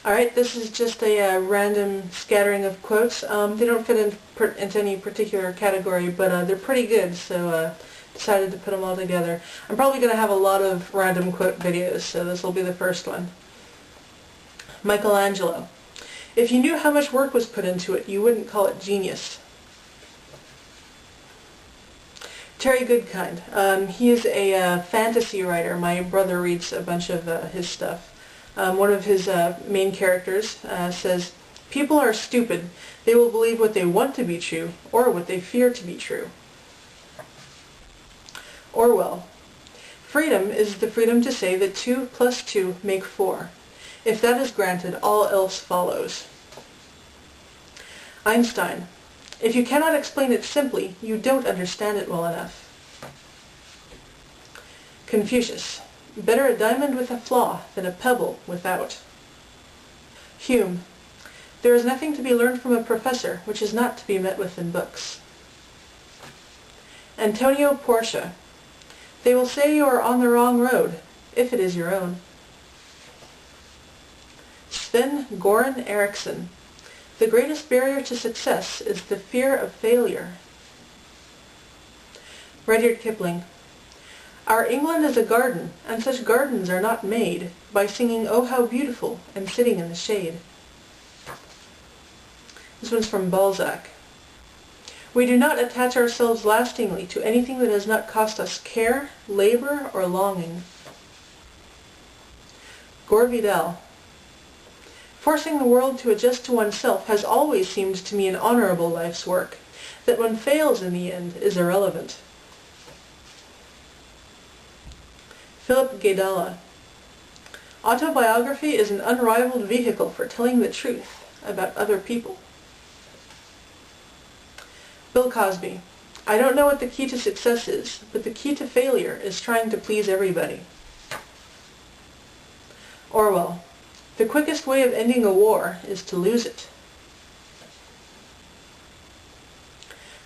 Alright, this is just a random scattering of quotes. They don't fit into any particular category, but they're pretty good, so decided to put them all together. I'm probably going to have a lot of random quote videos, so this will be the first one. Michelangelo. If you knew how much work was put into it, you wouldn't call it genius. Terry Goodkind. He is a fantasy writer. My brother reads a bunch of his stuff. One of his main characters says, "People are stupid. They will believe what they want to be true or what they fear to be true." Orwell. Freedom is the freedom to say that 2 plus 2 make 4. If that is granted, all else follows. Einstein. If you cannot explain it simply, you don't understand it well enough. Confucius. Better a diamond with a flaw than a pebble without. Hume. There is nothing to be learned from a professor which is not to be met with in books. Antonio Portia. They will say you are on the wrong road, if it is your own. Sven-Göran Eriksson. The greatest barrier to success is the fear of failure. Rudyard Kipling. Our England is a garden, and such gardens are not made by singing "Oh, how beautiful" and sitting in the shade. This one's from Balzac. We do not attach ourselves lastingly to anything that has not cost us care, labor, or longing. Gore Vidal. Forcing the world to adjust to oneself has always seemed to me an honorable life's work. That one fails in the end is irrelevant. Philip Gaidala. Autobiography is an unrivaled vehicle for telling the truth about other people. Bill Cosby. I don't know what the key to success is, but the key to failure is trying to please everybody. Orwell. The quickest way of ending a war is to lose it.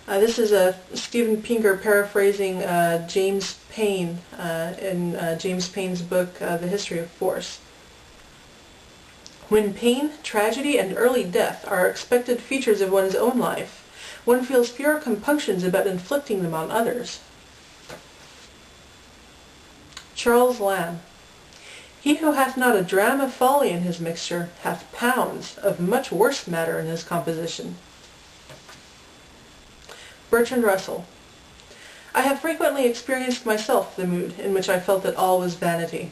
This is Steven Pinker paraphrasing James Paine in James Paine's book, The History of Force. When pain, tragedy, and early death are expected features of one's own life, one feels fewer compunctions about inflicting them on others. Charles Lamb. He who hath not a dram of folly in his mixture hath pounds of much worse matter in his composition. Bertrand Russell. I have frequently experienced myself the mood in which I felt that all was vanity.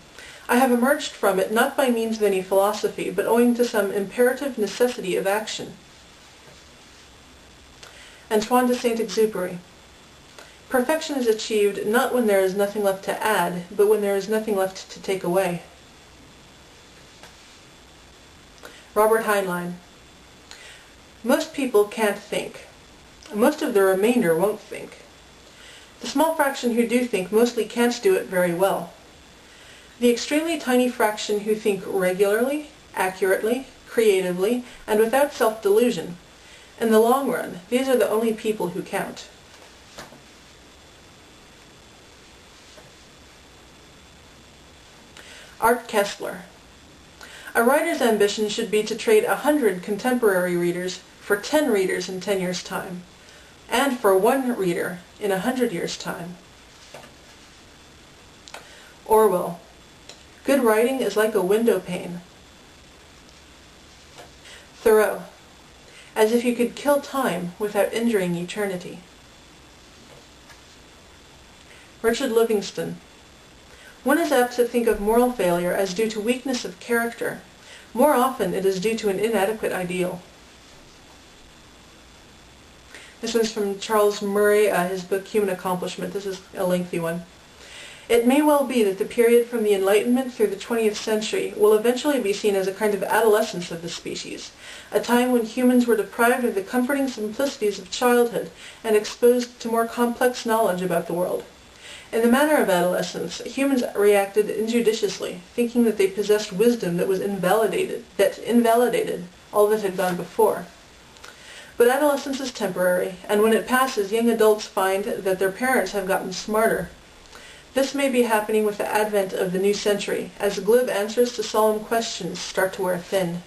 I have emerged from it not by means of any philosophy, but owing to some imperative necessity of action. Antoine de Saint-Exupéry. Perfection is achieved not when there is nothing left to add, but when there is nothing left to take away. Robert Heinlein. Most people can't think. Most of the remainder won't think. The small fraction who do think mostly can't do it very well. The extremely tiny fraction who think regularly, accurately, creatively, and without self-delusion. In the long run, these are the only people who count. Art Kessler. A writer's ambition should be to trade 100 contemporary readers for 10 readers in 10 years' time, and for 1 reader in 100 years' time. Orwell. Good writing is like a window pane. Thoreau. As if you could kill time without injuring eternity. Richard Livingston. One is apt to think of moral failure as due to weakness of character. More often it is due to an inadequate ideal. This one's from Charles Murray, his book Human Accomplishment. This is a lengthy one. It may well be that the period from the Enlightenment through the 20th century will eventually be seen as a kind of adolescence of the species, a time when humans were deprived of the comforting simplicities of childhood and exposed to more complex knowledge about the world. In the matter of adolescence, humans reacted injudiciously, thinking that they possessed wisdom that invalidated all that had gone before. But adolescence is temporary, and when it passes, young adults find that their parents have gotten smarter. This may be happening with the advent of the new century, as glib answers to solemn questions start to wear thin.